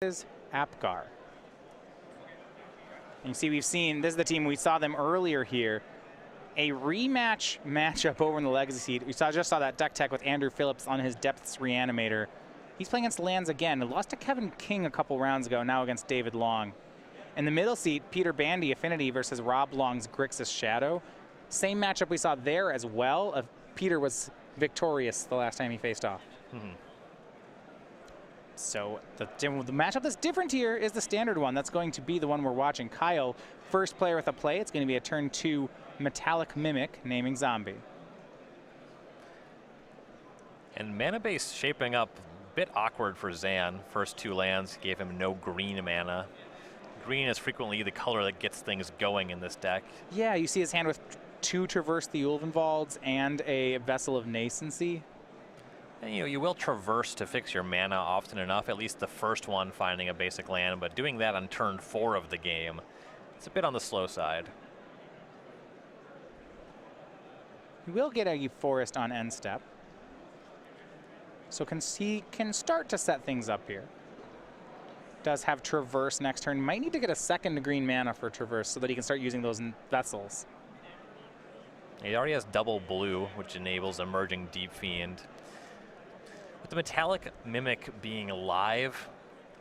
is Apgar. You see, this is the team, we saw them earlier here. A rematch matchup over in the Legacy seed. We just saw that deck tech with Andrew Phillips on his Depths Reanimator. He's playing against Lands again. He lost to Kevin King a couple rounds ago, now against David Long. In the middle seat, Peter Bandi Affinity versus Rob Long's Grixis Shadow. Same matchup we saw there as well. Peter was victorious the last time he faced off. So the matchup that's different here is the standard one. That's going to be the one we're watching. Kyle, first player with a play. It's going to be a turn 2 Metallic Mimic, naming Zombie. And mana base shaping up a bit awkward for Zan. First 2 lands gave him no green mana. Green is frequently the color that gets things going in this deck. Yeah, you see his hand with 2 Traverse the Ulvenwalds and a Vessel of Nascency. And, you will traverse to fix your mana often enough, at least the first one finding a basic land, but doing that on turn 4 of the game, it's a bit on the slow side. He will get a forest on end step. So he can start to set things up here. Does have Traverse next turn. Might need to get a second green mana for Traverse so that he can start using those vessels. He already has double blue, which enables Emerging Deep Fiend. With the Metallic Mimic being alive,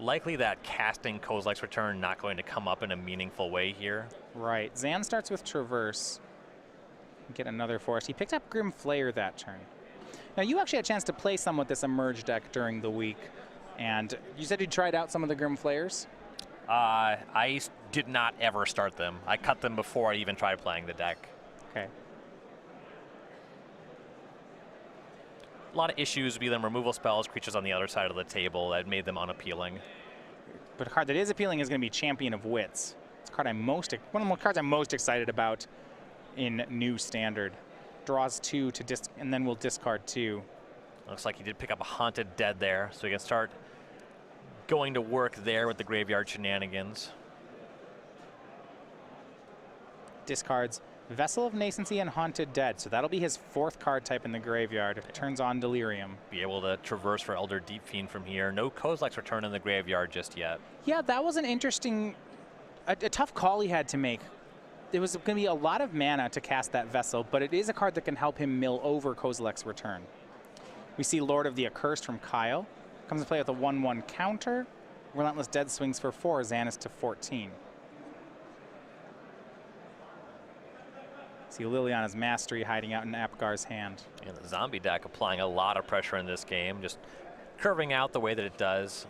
likely that casting Kozilek's Return not going to come up in a meaningful way here. Right. Zan starts with Traverse. Get another forest. He picked up Grim Flayer that turn. Now, you actually had a chance to play some with this Emerge deck during the week. And you said you tried out some of the Grim Flayers? I did not ever start them. I cut them before I even tried playing the deck. Okay. A lot of issues, be them removal spells, creatures on the other side of the table that made them unappealing. But a card that is appealing is going to be Champion of Wits. It's a card one of the cards I'm most excited about in New Standard. Draws 2 to and then we'll discard 2. Looks like he did pick up a Haunted Dead there, so he can start going to work there with the graveyard shenanigans. Discards Vessel of Nascency and Haunted Dead, so that'll be his 4th card type in the graveyard if it turns on Delirium. Be able to traverse for Elder Deep Fiend from here. No Kozilek's Return in the graveyard just yet. Yeah, that was an interesting, a tough call he had to make. There was going to be a lot of mana to cast that Vessel, but it is a card that can help him mill over Kozilek's Return. We see Lord of the Accursed from Kyle. Comes to play with a 1/1 counter. Relentless Dead swings for 4, Xanis to 14. See Liliana's Mastery hiding out in Apgar's hand. And the zombie deck applying a lot of pressure in this game, just curving out the way that it does.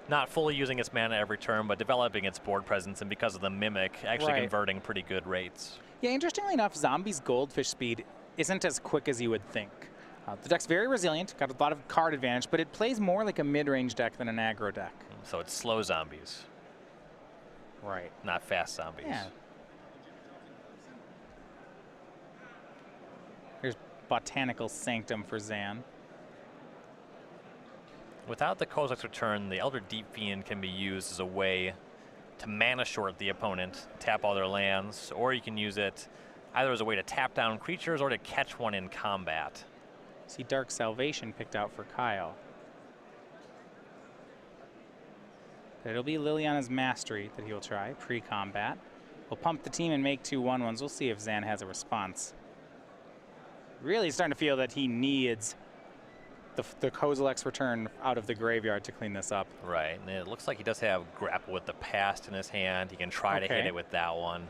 Not fully using its mana every turn, but developing its board presence, and because of the Mimic, actually converting pretty good rates. Yeah, interestingly enough, Zombie's Goldfish speed isn't as quick as you would think. The deck's very resilient, got a lot of card advantage, but it plays more like a mid-range deck than an aggro deck. So it's slow zombies. Right. Not fast zombies. Yeah. Here's Botanical Sanctum for Zan. Without the Kozilek's Return, the Elder Deep Fiend can be used as a way to mana short the opponent, tap all their lands, or you can use it either as a way to tap down creatures or to catch one in combat. See Dark Salvation picked out for Kyle. It'll be Liliana's Mastery that he'll try, pre-combat. We'll pump the team and make 2 1/1s. We'll see if Zan has a response. Really starting to feel that he needs the Kozilek's Return out of the graveyard to clean this up. Right, and it looks like he does have Grapple with the Past in his hand. He can try to hit it with that one.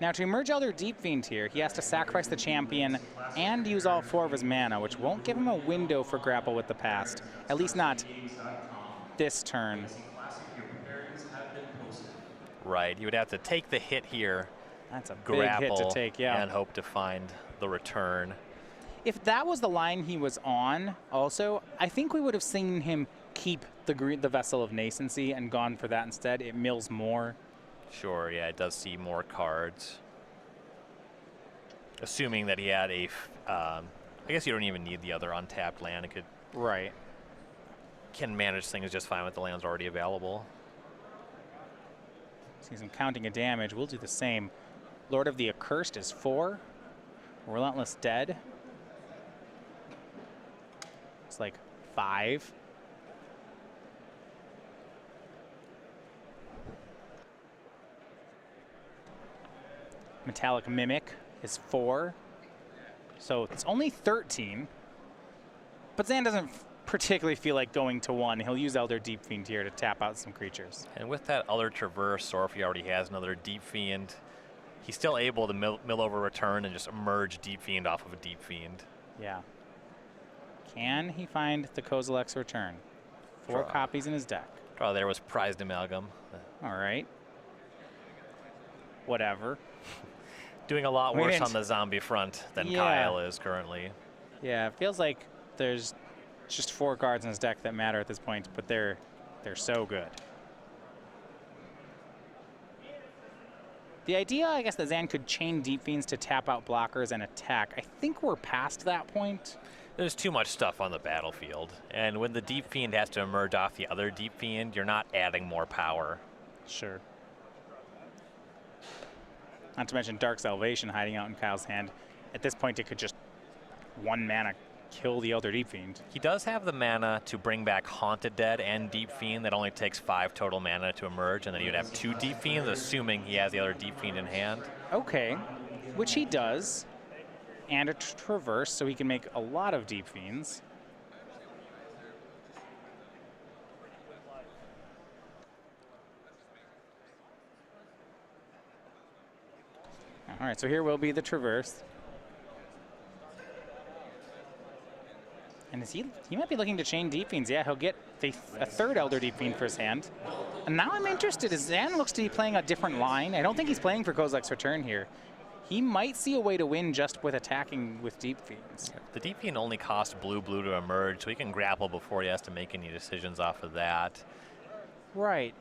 Now to emerge Elder Deep Fiend here, he has to sacrifice the champion and use all 4 of his mana, which won't give him a window for Grapple with the Past. At least not this turn. Right, he would have to take the hit here. That's a big hit to take, yeah. And hope to find the return. If that was the line he was on, also, I think we would have seen him keep the Vessel of Nascency and gone for that instead. It mills more. Sure, yeah, it does see more cards. Assuming that he had a, I guess you don't even need the other untapped land. It could, can manage things just fine with the lands already available. See some counting of damage. We'll do the same. Lord of the Accursed is 4. Relentless Dead. It's like 5. Metallic Mimic is 4. So it's only 13. But Zan doesn't particularly feel like going to 1. He'll use Elder Deep Fiend here to tap out some creatures. And with that other Traverse, or if he already has another Deep Fiend, he's still able to mill over return and just emerge Deep Fiend off of a Deep Fiend. Yeah. Can he find the Kozilek's Return? 4 copies in his deck. Draw there was Prized Amalgam. All right. Whatever. Doing a lot worse on the zombie front than Kyle is currently. Yeah, it feels like there's just 4 cards in his deck that matter at this point, but they're so good. The idea, I guess, that Zan could chain Deep Fiends to tap out blockers and attack, I think we're past that point. There's too much stuff on the battlefield, and when the Deep Fiend has to emerge off the other Deep Fiend, you're not adding more power. Sure. Not to mention Dark Salvation hiding out in Kyle's hand. At this point, it could just 1 mana kill the Elder Deep Fiend. He does have the mana to bring back Haunted Dead and Deep Fiend. That only takes 5 total mana to emerge, and then you'd have 2 Deep Fiends, assuming he has the other Deep Fiend in hand. Okay, which he does. And a Traverse, so he can make a lot of Deep Fiends. All right, so here will be the Traverse. And is he might be looking to chain Deep Fiends. Yeah, he'll get a 3rd Elder Deep Fiend for his hand. And now I'm interested, as Zan looks to be playing a different line. I don't think he's playing for Kozilek's Return here. He might see a way to win just with attacking with Deep Fiends. The Deep Fiend only costs blue to emerge, so he can grapple before he has to make any decisions off of that. Right.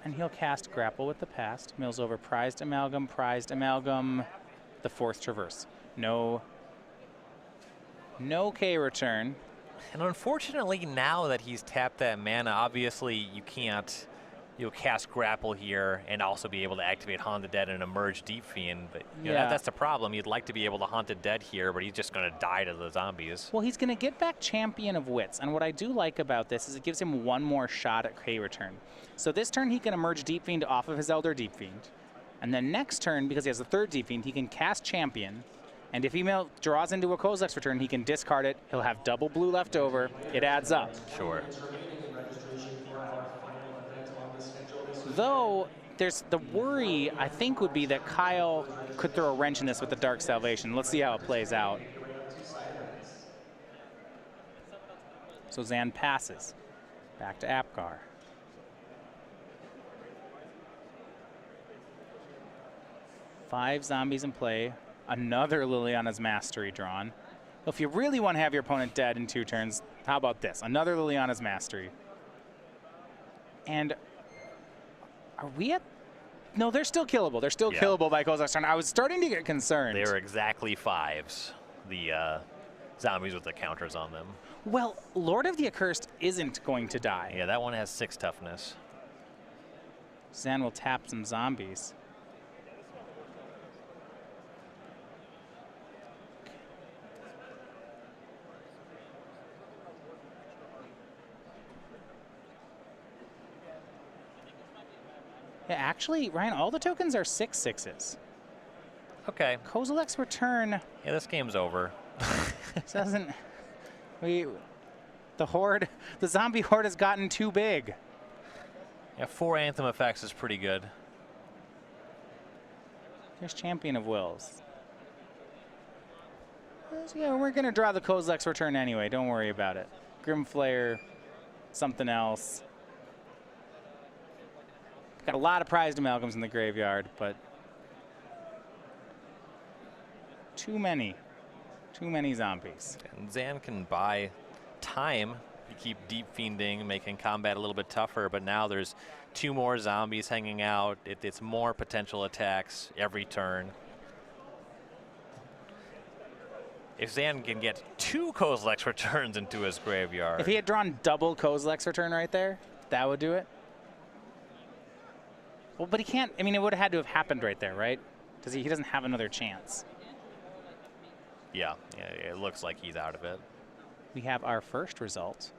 And he'll cast Grapple with the Past. Mills over Prized Amalgam, the 4th Traverse. No K return. And unfortunately, now that he's tapped that mana, obviously you can't cast Grapple here and also be able to activate Haunted Dead and emerge Deep Fiend. But you know, that's the problem. You'd like to be able to Haunted Dead here, but he's just going to die to the zombies. Well, he's going to get back Champion of Wits. And what I do like about this is it gives him 1 more shot at K return. So this turn he can emerge Deep Fiend off of his Elder Deep Fiend. And then next turn, because he has a 3rd Deep Fiend, he can cast Champion. And if he draws into a Kozilek's Return, he can discard it. He'll have double blue left over. It adds up. Sure. Though, there's the worry, I think, would be that Kyle could throw a wrench in this with the Dark Salvation. Let's see how it plays out. So Zan passes. Back to Apgar. Five zombies in play. Another Liliana's Mastery drawn. If you really want to have your opponent dead in 2 turns, how about this? Another Liliana's Mastery. And are we at... No, they're still killable. They're still killable by Kozilek's Return. I was starting to get concerned. They were exactly 5s, the zombies with the counters on them. Well, Lord of the Accursed isn't going to die. Yeah, that one has 6 toughness. Zan will tap some zombies. Yeah, actually, Ryan, all the tokens are 6/6s. Okay. Kozilek's Return. Yeah, this game's over. Doesn't... The zombie horde has gotten too big. Yeah, 4 Anthem effects is pretty good. There's Champion of Wills. Yeah, we're going to draw the Kozilek's Return anyway. Don't worry about it. Grimflayer, something else. Got a lot of prized amalgams in the graveyard, but too many zombies. And Zan can buy time to keep Deep Fiending, making combat a little bit tougher, but now there's 2 more zombies hanging out. It's more potential attacks every turn. If Zan can get 2 Kozilek's Returns into his graveyard. If he had drawn double Kozilek's Return right there, that would do it. Well, but he can't. I mean, it would have had to have happened right there, right? Because he doesn't have another chance. Yeah, it looks like he's out of it. We have our first result.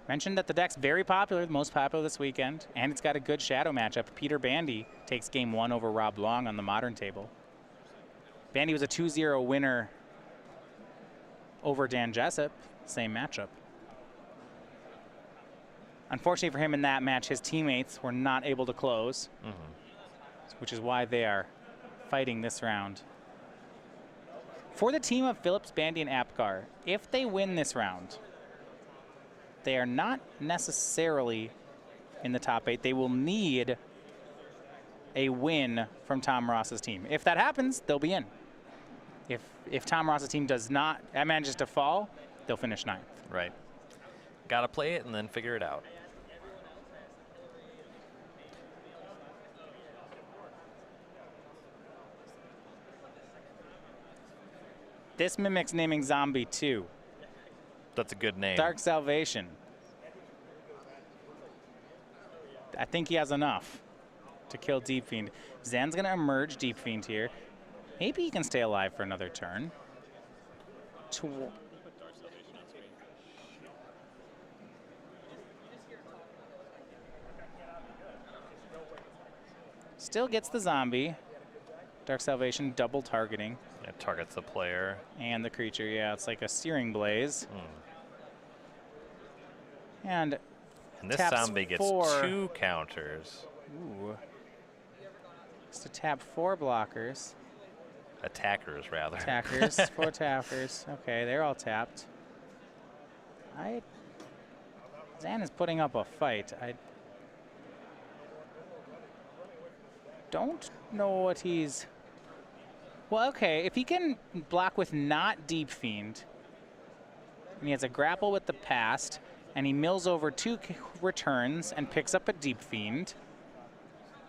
Mentioned that the deck's very popular, the most popular this weekend, and it's got a good shadow matchup. Peter Bandi takes game 1 over Rob Long on the Modern table. Bandi was a 2-0 winner over Dan Jessup, same matchup. Unfortunately for him in that match, his teammates were not able to close, which is why they are fighting this round. For the team of Phillips, Bandi, and Apgar, if they win this round, they are not necessarily in the top 8. They will need a win from Tom Ross's team. If that happens, they'll be in. If Tom Ross's team does not manages to fall, they'll finish 9th. Right. Got to play it and then figure it out. This mimics naming Zombie 2. That's a good name. Dark Salvation. I think he has enough to kill Deep Fiend. Zan's going to emerge Deep Fiend here. Maybe he can stay alive for another turn. Still gets the zombie. Dark Salvation double targeting. It targets the player. And the creature, yeah. It's like a searing blaze. And this zombie gets 2 counters. Ooh. Just to tap 4 blockers. Attackers, rather. Attackers, 4 tappers. Okay, they're all tapped. Zan is putting up a fight. I don't know what he's... Well, okay, if he can block with not Deep Fiend, and he has a grapple with the past, and he mills over 2 returns and picks up a Deep Fiend,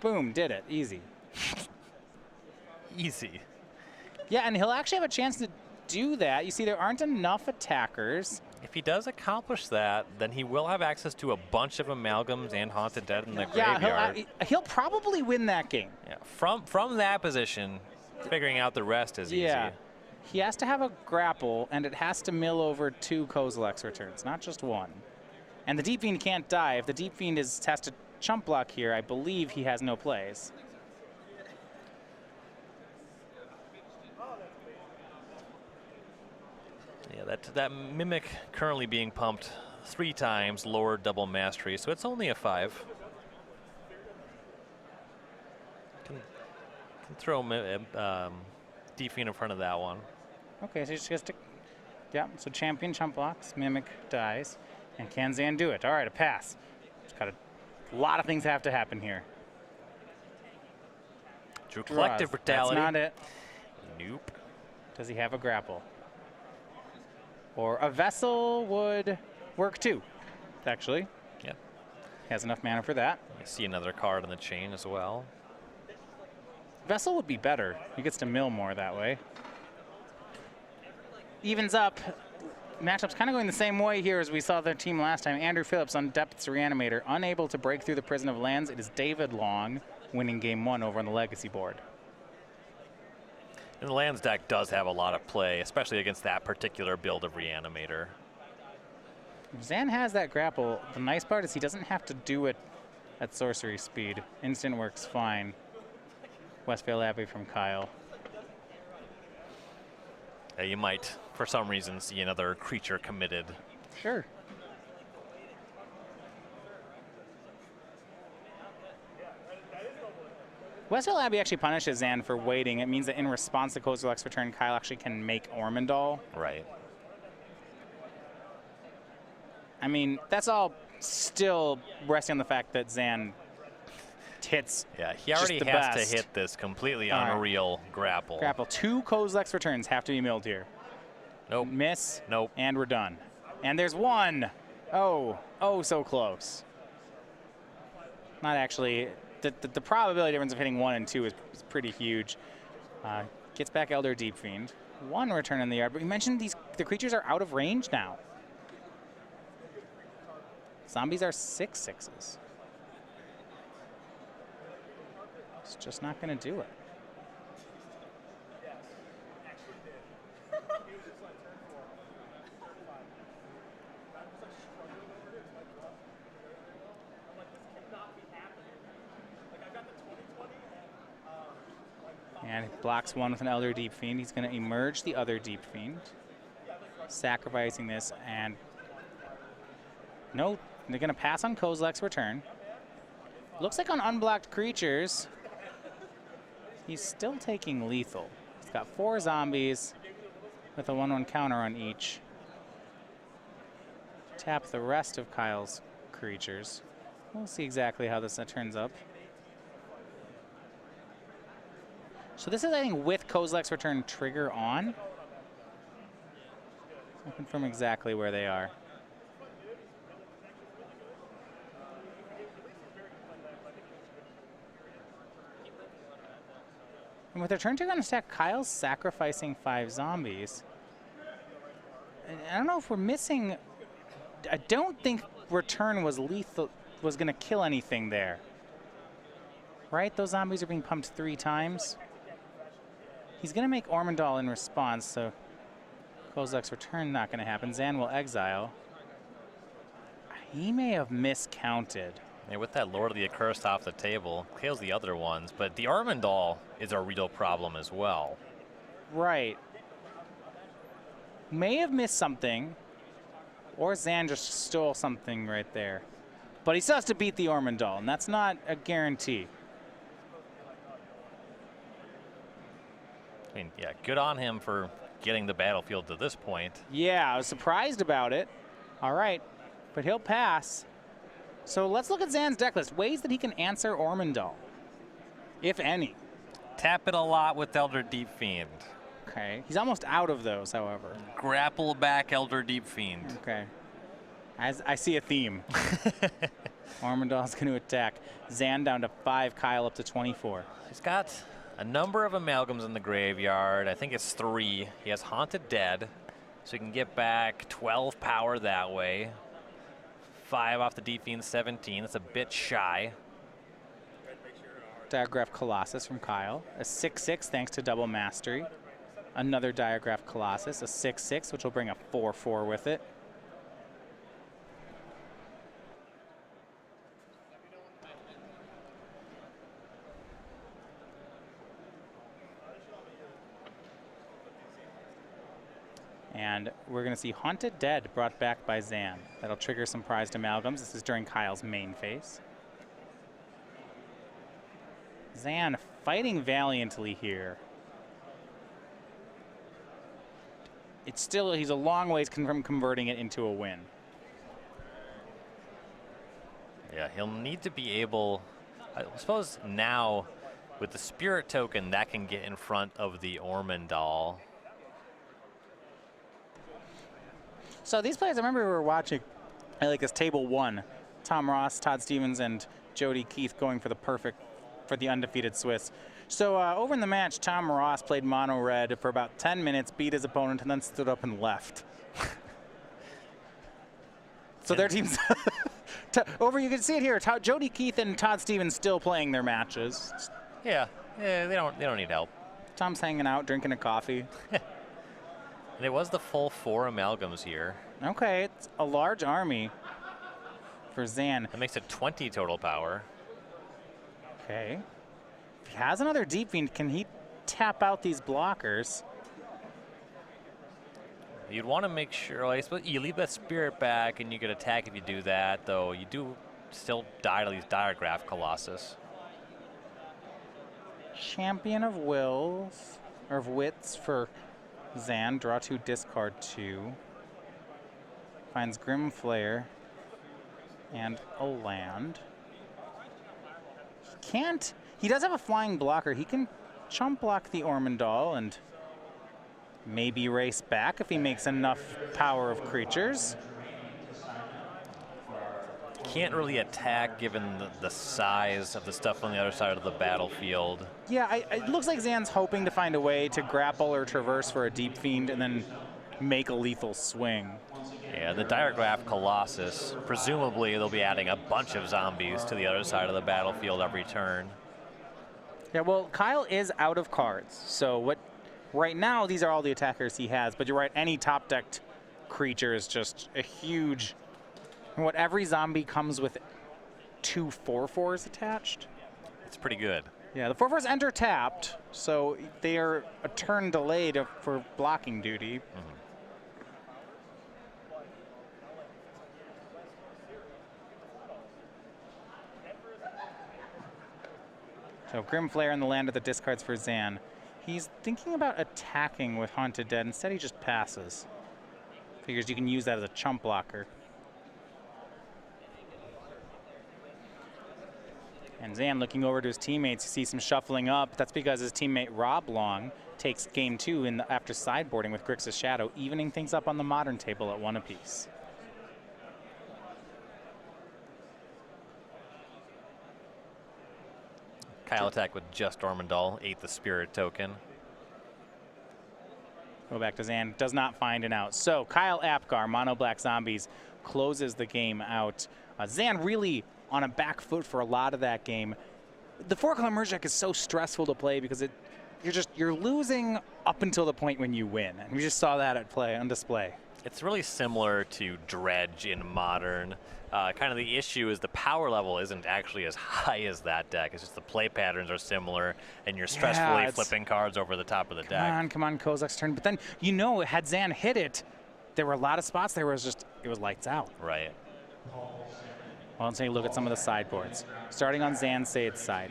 boom, did it, easy. Easy. Yeah, and he'll actually have a chance to do that. You see, there aren't enough attackers. If he does accomplish that, then he will have access to a bunch of amalgams and Haunted Dead in the graveyard. He'll probably win that game. Yeah, from that position, figuring out the rest is easy. He has to have a grapple, and it has to mill over 2 Kozilek's returns, not just 1. And the Deep Fiend can't die. If the Deep Fiend has to chump block here, I believe he has no plays. Yeah, that Mimic currently being pumped 3 times, lower double mastery, so it's only a 5. Can throw Deep Fiend in front of that one. Okay, so he just gets to... Yeah, so champion chump blocks, Mimic dies, and can Zan do it? All right, a pass. It's got a lot of things have to happen here. Drew Collective Brutality. That's not it. Nope. Does he have a grapple? Or a Vessel would work too, actually. Yep. He has enough mana for that. I see another card in the chain as well. Vessel would be better. He gets to mill more that way. Evens up. Matchup's kind of going the same way here as we saw their team last time. Andrew Phillips on Depth's Reanimator, unable to break through the Prison of Lands. It is David Long winning game 1 over on the Legacy board. And the Lands deck does have a lot of play, especially against that particular build of Reanimator. Zan has that grapple. The nice part is he doesn't have to do it at sorcery speed. Instant works fine. Westvale Abbey from Kyle. You might, for some reason, see another creature committed. Sure. Westvale Abbey actually punishes Zan for waiting. It means that in response to Kozilek's return, Kyle actually can make Ormondal. Right. I mean, that's all still resting on the fact that Zan hits. Yeah, he already has to hit this completely unreal grapple. Grapple. 2 Kozilek's returns have to be milled here. Nope. Miss. Nope. And we're done. And there's 1. Oh, so close. Not actually. The probability difference of hitting 1 and 2 is pretty huge. Gets back Elder Deep Fiend. 1 return in the yard. But we mentioned the creatures are out of range now. Zombies are 6/6s. It's just not going to do it. And he blocks one with an Elder Deep Fiend. He's going to emerge the other Deep Fiend, sacrificing this, and no, they're going to pass on Kozilek's return. Looks like on unblocked creatures, he's still taking lethal. He's got 4 zombies with a 1/1 counter on each. Tap the rest of Kyle's creatures. We'll see exactly how this turns up. So this is, I think, with Kozilek's return trigger on. I'll confirm exactly where they are. And with their turn trigger on the stack, Kyle's sacrificing 5 zombies. And I don't know if we're missing. I don't think return was lethal, was going to kill anything there. Right? Those zombies are being pumped 3 times. He's going to make Ormondal in response, so Kozilek's return not going to happen. Zan will exile. He may have miscounted. Yeah, with that Lord of the Accursed off the table, kills the other ones, but the Ormondal is a real problem as well. Right. May have missed something, or Zan just stole something right there. But he still has to beat the Ormondal, and that's not a guarantee. I mean, yeah, good on him for getting the battlefield to this point. Yeah, I was surprised about it. All right, but he'll pass. So let's look at Zan's deck list. Ways that he can answer Ormondal, if any. Tap it a lot with Elder Deep Fiend. Okay, he's almost out of those, however. Grapple back Elder Deep Fiend. Okay, as I see a theme. Ormondal's going to attack. Zan down to 5, Kyle up to 24. He's got a number of amalgams in the graveyard. I think it's 3. He has Haunted Dead, so he can get back 12 power that way. 5 off the Deep Fiend, 17. That's a bit shy. Diagraph Colossus from Kyle. A 6/6 thanks to double mastery. Another Diagraph Colossus, a 6/6, which will bring a 4/4 with it. And we're going to see Haunted Dead brought back by Zan. That'll trigger some prized amalgams. This is during Kyle's main phase. Zan fighting valiantly here. It's still, he's a long ways from converting it into a win. Yeah, he'll need to be able, I suppose now with the Spirit token, that can get in front of the Ormondal. So these players, I remember we were watching like this table 1. Tom Ross, Todd Stevens, and Jody Keith going for the undefeated Swiss. So over in the match, Tom Ross played mono red for about 10 minutes, beat his opponent, and then stood up and left. So their teams, over you can see it here. Jody Keith and Todd Stevens still playing their matches. Yeah, they don't need help. Tom's hanging out, drinking a coffee. And it was the full 4 amalgams here. Okay, it's a large army for Zan. That makes it 20 total power. Okay. If he has another Deep Fiend, can he tap out these blockers? You'd want to make sure, I suppose you leave that Spirit back and you could attack if you do that, though you do still die to these Diagraph Colossus. Champion of Wills, or of Wits for Zan. Draw 2, discard 2. Finds Grim Flare and a land. He does have a flying blocker. He can chump block the Ormondal and maybe race back if he makes enough power of creatures. Can't really attack given the size of the stuff on the other side of the battlefield. Yeah, it looks like Zan's hoping to find a way to grapple or traverse for a Deep Fiend and then make a lethal swing. Yeah, the Diagraph Colossus, presumably they'll be adding a bunch of zombies to the other side of the battlefield every turn. Yeah, well, Kyle is out of cards. So right now, these are all the attackers he has. But you're right, any top-decked creature is just a huge... Every zombie comes with 2 4/4s attached. It's pretty good. Yeah, the 4/4s enter tapped, so they are a turn delayed for blocking duty. So Grim Flare in the land of the discards for Zan. He's thinking about attacking with Haunted Dead. Instead, he just passes. Figures you can use that as a chump blocker. And Zan looking over to his teammates, he sees some shuffling up. That's because his teammate Rob Long takes game 2 after sideboarding with Grixis Shadow, evening things up on the modern table at 1 apiece. Kyle attack with just Ormondal, 8 the Spirit token. Go back to Zan, does not find an out. So Kyle Apgar, Mono Black Zombies, closes the game out. Zan really on a back foot for a lot of that game. The 4-color merge deck is so stressful to play because you're losing up until the point when you win. And we just saw that at play on display. It's really similar to Dredge in Modern. Kind of the issue is the power level isn't actually as high as that deck. It's just the play patterns are similar, and you're stressfully flipping cards over the top of the deck. Come on, Kozak's turn. But then, had Zan hit it, there were a lot of spots there where it was lights out. Right. Well, let's take a look at some of the sideboards. Starting on Syed's side.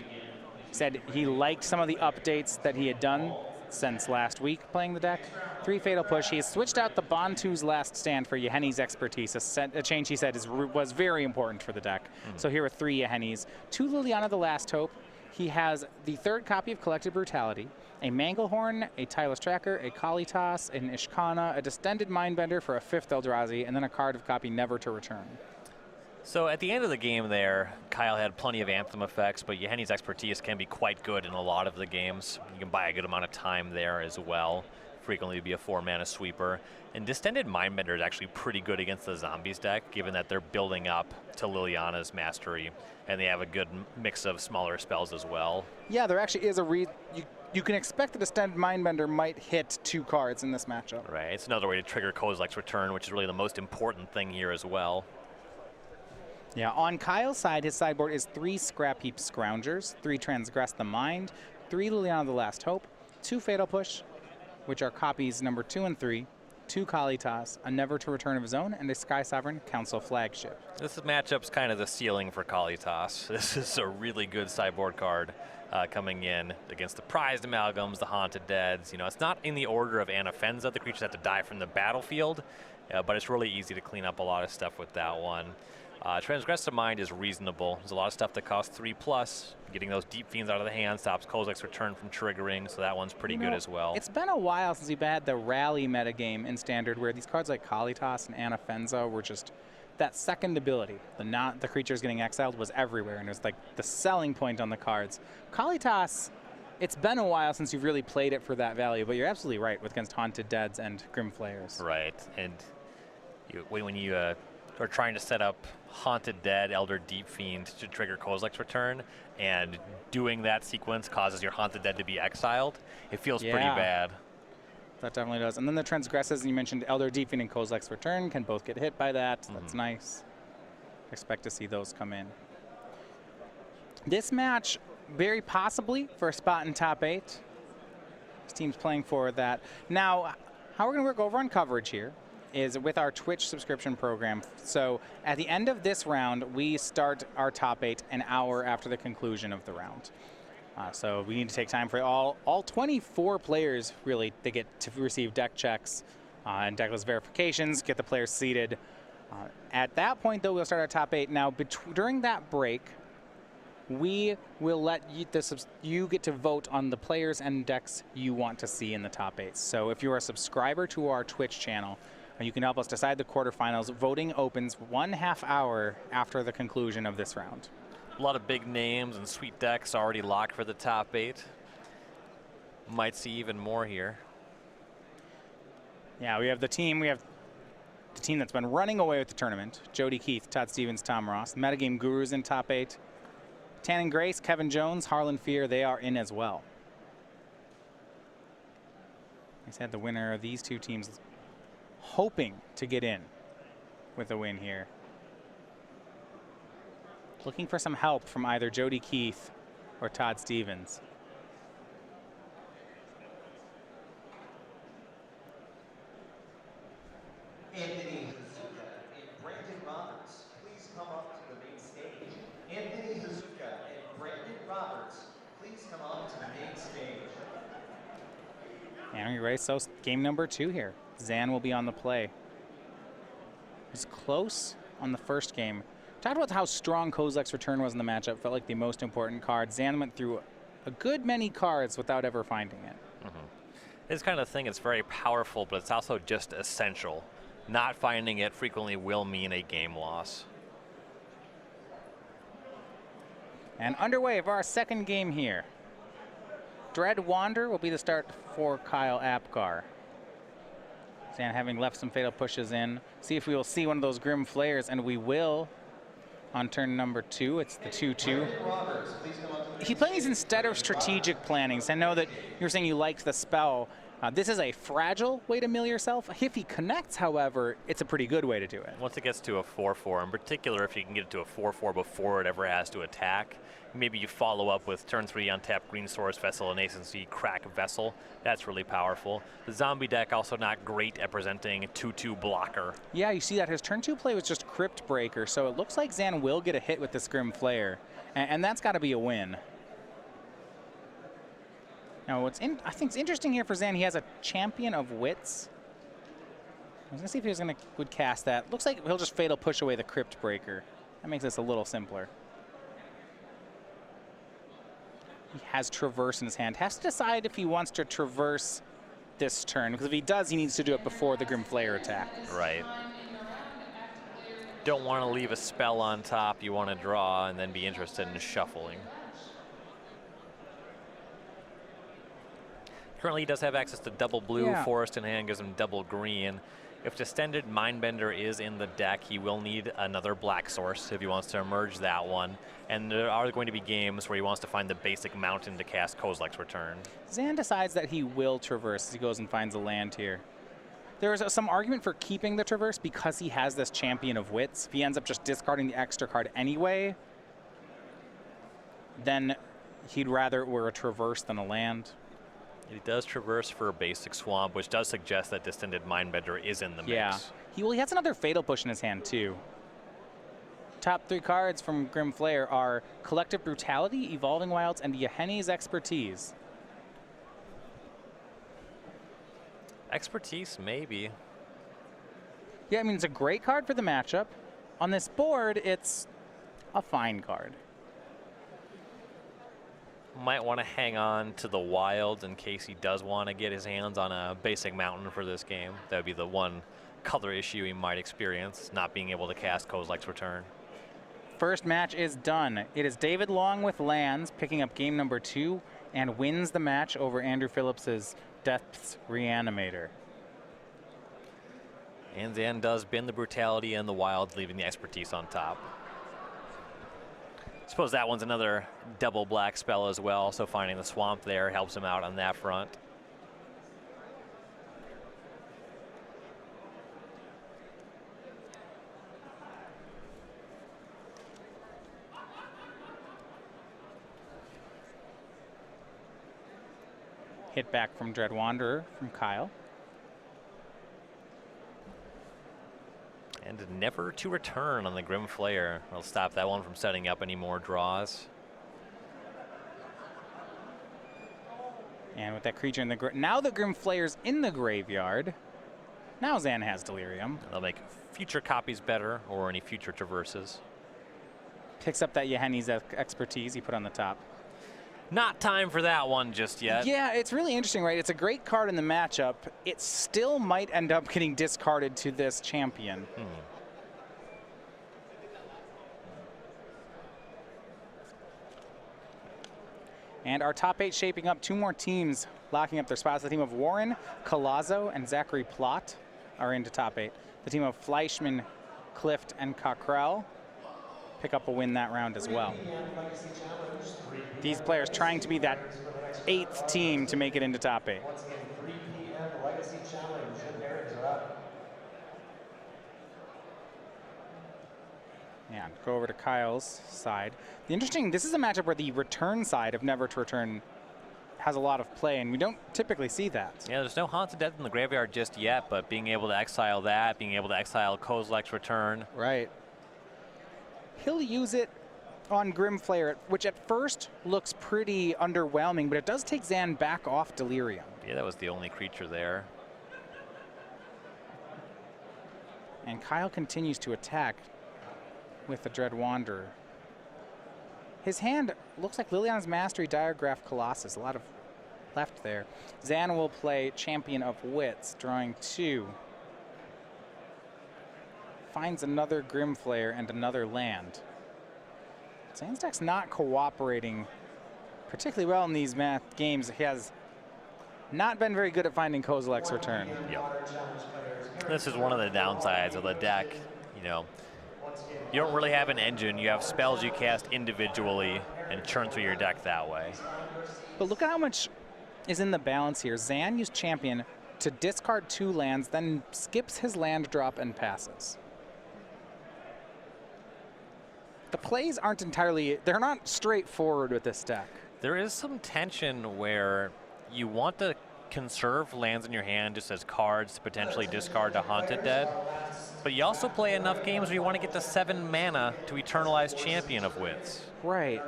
He said he liked some of the updates that he had done since last week playing the deck. 3 Fatal Push. He has switched out the Bantu's Last Stand for Yahenni's Expertise, a change he said was very important for the deck. So here are 3 Yahennis. 2 Liliana the Last Hope. He has the 3rd copy of Collected Brutality, a Manglehorn, a Tireless Tracker, a Kalitas, an Ishkana, a Distended Mindbender for a 5th Eldrazi, and then a card of copy Never to Return. So at the end of the game there, Kyle had plenty of Anthem effects, but Yahenni's Expertise can be quite good in a lot of the games. You can buy a good amount of time there as well. Frequently be a 4-mana sweeper. And Distended Mindbender is actually pretty good against the Zombies deck, given that they're building up to Liliana's Mastery, and they have a good mix of smaller spells as well. Yeah, there actually is you can expect that Distended Mindbender might hit 2 cards in this matchup. Right, it's another way to trigger Kozilek's Return, which is really the most important thing here as well. Yeah, on Kyle's side, his sideboard is 3 Scrap Heap Scroungers, 3 Transgress the Mind, 3 Liliana the Last Hope, 2 Fatal Push, which are copies number 2 and 3, 2 Kalitas, a Never to Return of his own, and a Sky Sovereign Council Flagship. This matchup's kind of the ceiling for Kalitas. This is a really good sideboard card coming in against the Prized Amalgams, the Haunted Deads. It's not in the order of Anafenza. The creatures have to die from the battlefield, but it's really easy to clean up a lot of stuff with that one. Transgress the Mind is reasonable. There's a lot of stuff that costs 3+. Getting those Deep Fiends out of the hand stops Kozilek's Return from triggering, so that one's pretty good as well. It's been a while since we've had the rally metagame in Standard where these cards like Kalitas and Anafenza were just that second ability. The creatures getting exiled was everywhere, and it was like the selling point on the cards. Kalitas, it's been a while since you've really played it for that value, but you're absolutely right against Haunted Deads and Grim Flayers. Right, and when you are trying to set up Haunted Dead, Elder Deep Fiend to trigger Kozilek's Return, and doing that sequence causes your Haunted Dead to be exiled, it feels pretty bad. That definitely does. And then the Transgresses, and you mentioned Elder Deep Fiend and Kozilek's Return can both get hit by that. That's nice. Expect to see those come in. This match, very possibly for a spot in top 8. This team's playing for that. Now, how we're going to work over on coverage here is with our Twitch subscription program. So at the end of this round, we start our top 8 an hour after the conclusion of the round. So we need to take time for all 24 players, really, they get to receive deck checks and decklist verifications, get the players seated. At that point, though, we'll start our top 8. Now, during that break, we will let you get to vote on the players and decks you want to see in the top 8. So if you're a subscriber to our Twitch channel, you can help us decide the quarterfinals. Voting opens 1/2 hour after the conclusion of this round. A lot of big names and sweet decks already locked for the top 8. Might see even more here. Yeah, we have the team that's been running away with the tournament. Jody Keith, Todd Stevens, Tom Ross. Metagame Gurus in top 8. Tannen Grace, Kevin Jones, Harlan Fear, they are in as well. I said the winner of these 2 teams hoping to get in with a win here. Looking for some help from either Jody Keith or Todd Stevens. Anthony Hazuka and Brandon Roberts, please come up to the main stage. Anthony Hazuka and Brandon Roberts, please come up to the main stage. And we race, so game number 2 here. Zan will be on the play. It was close on the first game. Talked about how strong Kozlek's return was in the matchup. Felt like the most important card. Zan went through a good many cards without ever finding it. This kind of thing is very powerful, but it's also just essential. Not finding it frequently will mean a game loss. And underway for our second game here. Dread Wander will be the start for Kyle Apgar. Zan having left some fatal pushes in. See if we will see one of those Grim Flayers, and we will on turn number 2. It's the 2-2. He plays instead of strategic planning. So I know that you were saying you liked the spell. This is a fragile way to mill yourself. If he connects, however, it's a pretty good way to do it. Once it gets to a 4-4, in particular if you can get it to a 4-4 before it ever has to attack, maybe you follow up with turn 3 untap Green Source Vessel and Nascency Crack Vessel. That's really powerful. The zombie deck also not great at presenting 2-2 blocker. Yeah, you see that his turn 2 play was just Crypt Breaker, so it looks like Zan will get a hit with this Grim Flayer, and that's got to be a win. Now, I think it's interesting here for Zan, he has a Champion of Wits. I was gonna see if he was would cast that. Looks like he'll just fatal push away the Crypt Breaker. That makes this a little simpler. He has Traverse in his hand. Has to decide if he wants to traverse this turn, because if he does, he needs to do it before the Grim Flayer attack. Right. Don't want to leave a spell on top. You want to draw and then be interested in shuffling. Currently, he does have access to double blue. Yeah. Forest in hand gives him double green. If Distended Mindbender is in the deck, he will need another black source if he wants to emerge that one. And there are going to be games where he wants to find the basic mountain to cast Kozlek's Return. Zan decides that he will traverse as he goes and finds a land here. There is some argument for keeping the traverse because he has this Champion of Wits. If he ends up just discarding the extra card anyway, then he'd rather it were a traverse than a land. He does traverse for a basic swamp, which does suggest that Distended Mindbender is in the mix. Yeah. He has another fatal push in his hand, too. Top 3 cards from Grim Flayer are Collective Brutality, Evolving Wilds, and Yahenni's Expertise. Expertise, maybe. Yeah, I mean, it's a great card for the matchup. On this board, it's a fine card. Might want to hang on to the Wild in case he does want to get his hands on a basic mountain for this game. That would be the one color issue he might experience, not being able to cast Kozlek's Return. First match is done. It is David Long with lands picking up game number 2 and wins the match over Andrew Phillips's Depths Reanimator. And Zan does bin the Brutality and the Wild, leaving the Expertise on top. Suppose that one's another double black spell as well, so finding the swamp there helps him out on that front. Hit back from Dread Wanderer from Kyle. And never to return on the Grim Flayer. I'll stop that one from setting up any more draws. And with that creature in the now the Grim Flayer's in the graveyard. Now Zan has Delirium. They'll make future copies better or any future traverses. Picks up that Yahenni's Expertise he put on the top. Not time for that one just yet. Yeah, it's really interesting, right? It's a great card in the matchup. It still might end up getting discarded to this champion. And our top 8 shaping up. 2 more teams locking up their spots. The team of Warren, Colazzo, and Zachary Plott are into top 8. The team of Fleischman, Clift, and Cockrell pick up a win that round as well. These players trying to be that 8th team to make it into top 8. Once again, 3 p.m. Legacy Challenge. Good pairings are up. Yeah, go over to Kyle's side. This is a matchup where the return side of Never to Return has a lot of play, and we don't typically see that. Yeah, there's no Haunted Death in the graveyard just yet, but being able to exile that, being able to exile Kozilek's Return. Right. He'll use it on Grimflayer, which at first looks pretty underwhelming, but it does take Zan back off Delirium. Yeah, that was the only creature there. And Kyle continues to attack with the Dread Wanderer. His hand looks like Liliana's Mastery, Diregraph, Colossus. A lot of left there. Zan will play Champion of Wits, drawing 2. Finds another Grimflayer and another land. Zan's deck's not cooperating particularly well in these games. He has not been very good at finding Kozilek's Return. Yep. This is one of the downsides of the deck. You know, you don't really have an engine. You have spells you cast individually and churn through your deck that way. But look at how much is in the balance here. Zan used Champion to discard 2 lands, then skips his land drop and passes. The plays aren't entirely, they're not straightforward with this deck. There is some tension where you want to conserve lands in your hand just as cards to potentially discard to Haunted Dead, but you also play enough games where you want to get to 7 mana to Eternalize Champion of Wits. Right.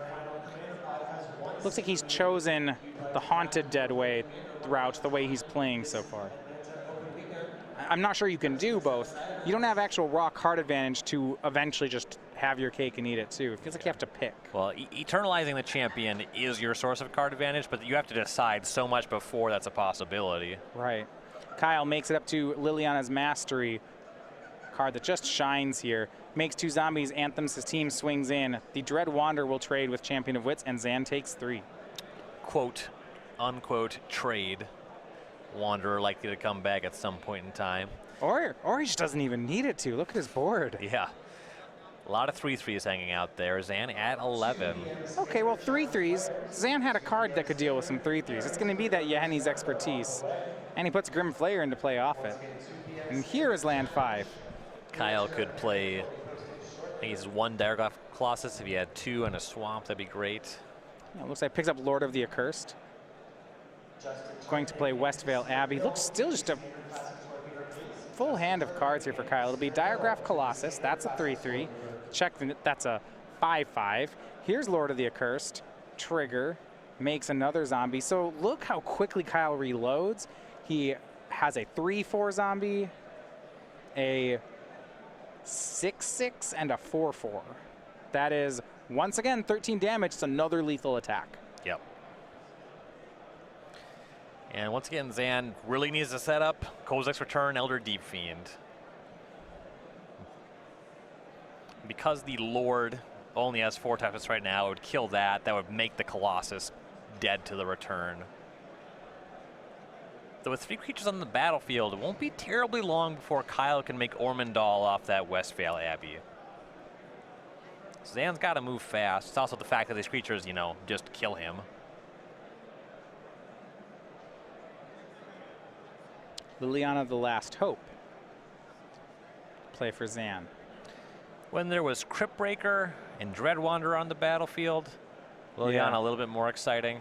Looks like he's chosen the Haunted Dead route, the way he's playing so far. I'm not sure you can do both. You don't have actual raw card advantage to eventually just have your cake and eat it too. It feels like you have to pick. Well, eternalizing the champion is your source of card advantage, but you have to decide so much before that's a possibility. Right. Kyle makes it up to Liliana's Mastery, card that just shines here. Makes 2 zombies, anthems, his team swings in. The Dread Wanderer will trade with Champion of Wits, and Zan takes 3. Quote, unquote, trade. Wanderer likely to come back at some point in time. Or he just doesn't even need it to. Look at his board. Yeah. A lot of 3/3s hanging out there. Zan at 11. Okay, well, 3/3s. Zan had a card that could deal with some 3/3s. It's going to be that Yahenni's Expertise. And he puts Grimflayer into play off it. And here is land 5. Kyle could play, I think he's 1 Diregraph Colossus. If he had 2 and a swamp, that'd be great. Yeah, looks like picks up Lord of the Accursed. Going to play Westvale Abbey. Looks still just a full hand of cards here for Kyle. It'll be Diregraph Colossus. That's a 3/3. Check, that's a 5/5. Here's Lord of the Accursed. Trigger. Makes another zombie. So look how quickly Kyle reloads. He has a 3/4 zombie, a 6/6, and a 4/4. That is, once again, 13 damage. It's another lethal attack. Yep. And once again, Zan really needs to set up Kozilek's Return, Elder Deep Fiend. Because the Lord only has 4 toughness right now, it would kill that. That would make the Colossus dead to the return. So with 3 creatures on the battlefield, it won't be terribly long before Kyle can make Ormondal off that Westvale Abbey. Zan's got to move fast. It's also the fact that these creatures, you know, just kill him. Liliana the Last Hope. Play for Zan. When there was Cryptbreaker and Dread Wanderer on the battlefield, Liliana a little bit more exciting.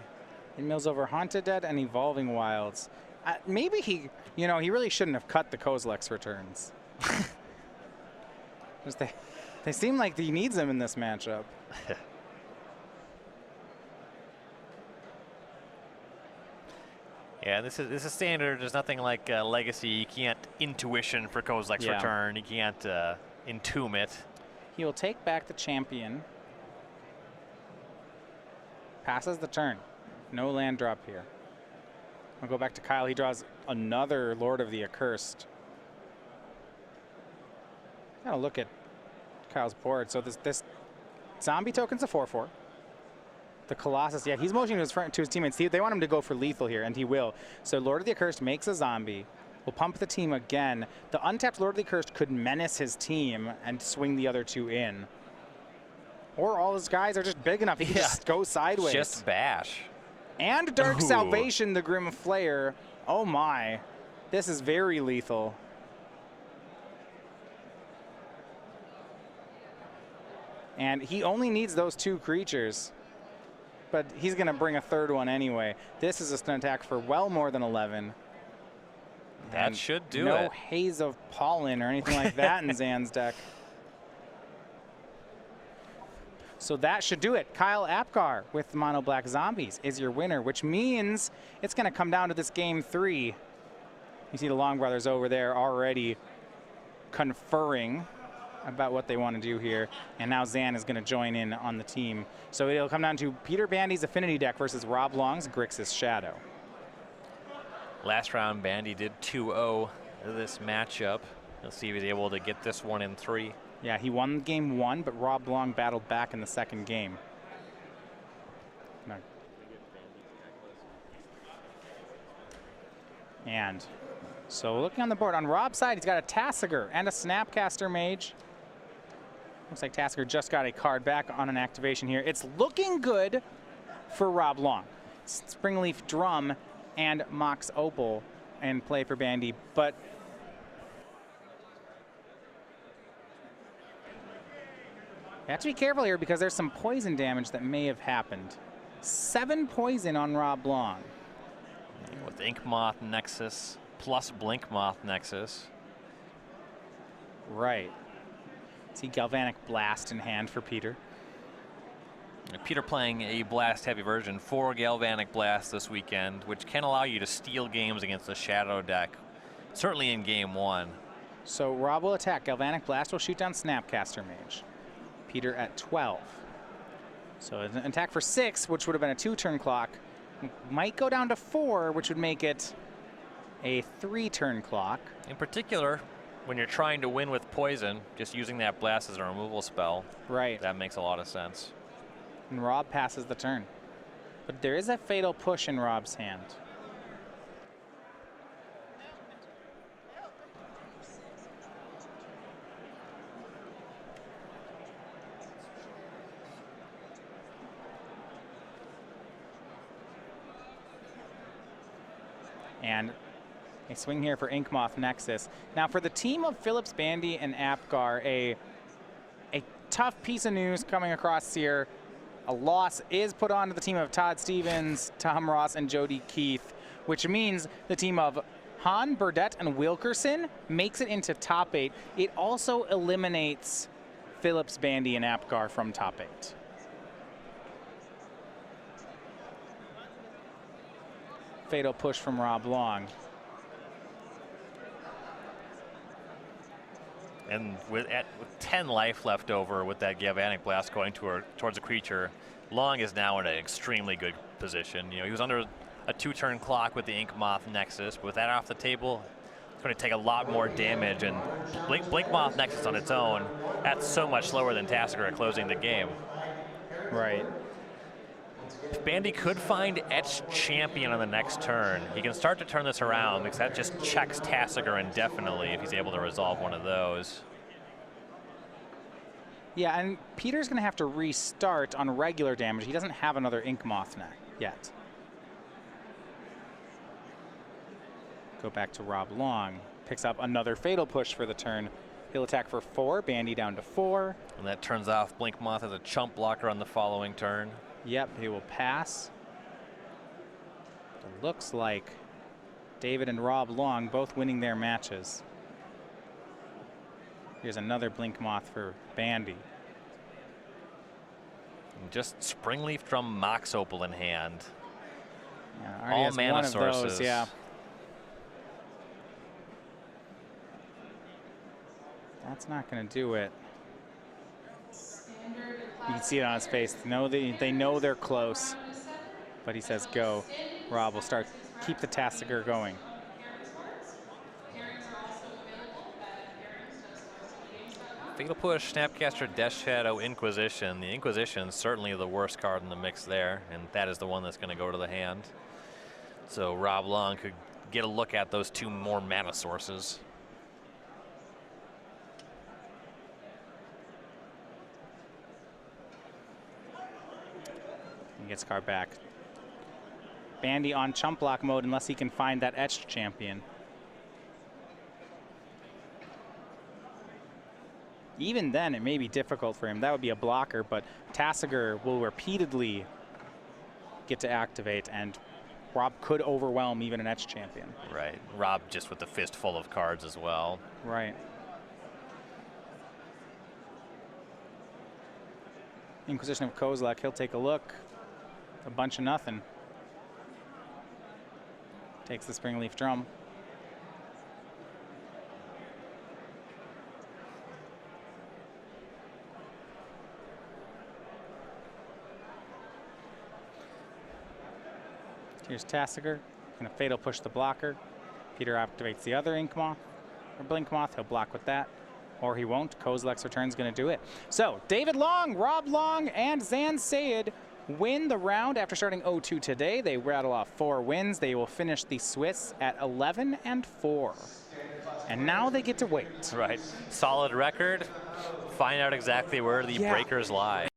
He mills over Haunted Dead and Evolving Wilds. Maybe he really shouldn't have cut the Kozilek's Returns. They seem like he needs them in this matchup. Yeah, this is standard. There's nothing like Legacy. You can't intuition for Kozilek's Return. You can't entomb it. He will take back the champion. Passes the turn. No land drop here. I'll go back to Kyle. He draws another Lord of the Accursed. Gotta look at Kyle's board. So this zombie token's a 4/4. The Colossus, yeah, he's motioning to his teammates. They want him to go for lethal here, and he will. So Lord of the Accursed makes a zombie. Will pump the team again. The untapped Lord of the Accursed could menace his team and swing the other 2 in. Or all his guys are just big enough. He can just go sideways. Just bash. And Dark Salvation, the Grimflayer. Oh my. This is very lethal. And he only needs those 2 creatures, but he's going to bring a 3rd one anyway. This is a stun attack for well more than 11. That And should do no it. haze of pollen or anything like that in Zan's deck. So that should do it. Kyle Apgar with Mono Black Zombies is your winner, which means it's going to come down to this game 3. You see the Long brothers over there already conferring about what they want to do here. And now Zan is going to join in on the team. So it'll come down to Peter Bandy's Affinity deck versus Rob Long's Grixis Shadow. Last round, Bandi did 2-0 this matchup. Let's see if he's able to get this one in 3. Yeah, he won game 1, but Rob Long battled back in the 2nd game. No. And so looking on the board, on Rob's side, he's got a Tasigur and a Snapcaster Mage. Looks like Tasigur just got a card back on an activation here. It's looking good for Rob Long. Springleaf Drum and Mox Opal in play for Bandi, but you have to be careful here because there's some poison damage that may have happened. 7 poison on Rob Long. With Ink Moth Nexus plus Blink Moth Nexus. Right. See Galvanic Blast in hand for Peter. Peter playing a blast-heavy version, 4 Galvanic Blast this weekend, which can allow you to steal games against the Shadow deck, certainly in game 1. So Rob will attack. Galvanic Blast will shoot down Snapcaster Mage. Peter at 12. So an attack for 6, which would have been a 2-turn clock. Might go down to 4, which would make it a 3-turn clock. In particular, when you're trying to win with poison, just using that blast as a removal spell, right, that makes a lot of sense. And Rob passes the turn. But there is a Fatal Push in Rob's hand. And a swing here for Inkmoth Nexus. Now for the team of Phillips, Bandi, and Apgar, a tough piece of news coming across here. A loss is put onto the team of Todd Stevens, Tom Ross, and Jody Keith, which means the team of Hahn, Burdett, and Wilkerson makes it into top 8. It also eliminates Phillips, Bandi, and Apgar from top 8. Fatal push from Rob Long. And with 10 life left over with that Galvanic Blast going towards a creature, Long is now in an extremely good position. You know, he was under a 2-turn clock with the Ink Moth Nexus, but with that off the table, it's going to take a lot more damage, and Blink Moth Nexus on its own, that's so much slower than Tasigur at closing the game. Right. If Bandi could find Etched Champion on the next turn, he can start to turn this around because that just checks Tasigur indefinitely if he's able to resolve one of those. Yeah, and Peter's going to have to restart on regular damage. He doesn't have another Ink Moth neck yet. Go back to Rob Long. Picks up another Fatal Push for the turn. He'll attack for 4, Bandi down to 4. And that turns off Blink Moth as a chump blocker on the following turn. Yep, he will pass. It looks like David and Rob Long both winning their matches. Here's another Blink Moth for Bandi. And just Springleaf Drum Mox Opal in hand. Yeah, All already has mana one of sources. those, yeah. That's not going to do it. You can see it on his face. They know they're close, but he says go. Rob will start, keep the Tasigur going. Fatal Push, Snapcaster, Death Shadow, Inquisition. The Inquisition is certainly the worst card in the mix there, and that is the one that's going to go to the hand. So Rob Long could get a look at those 2 more mana sources. He gets card back. Bandi on chump block mode unless he can find that Etched Champion. Even then, it may be difficult for him. That would be a blocker, but Tassiger will repeatedly get to activate, and Rob could overwhelm even an Etch champion. Right. Rob just with the fistful of cards as well. Right. Inquisition of Kozlak, he'll take a look. A bunch of nothing. Takes the Springleaf Drum. Here's Tassiger, gonna Fatal Push the blocker. Peter activates the other Ink Moth, or Blink Moth, he'll block with that. Or he won't, Kozlak's return's gonna do it. So, David Long, Rob Long, and Zan Syed win the round after starting 0-2 today. They rattle off 4 wins. They will finish the Swiss at 11-4. And now they get to wait. Right. Solid record. Find out exactly where the breakers lie.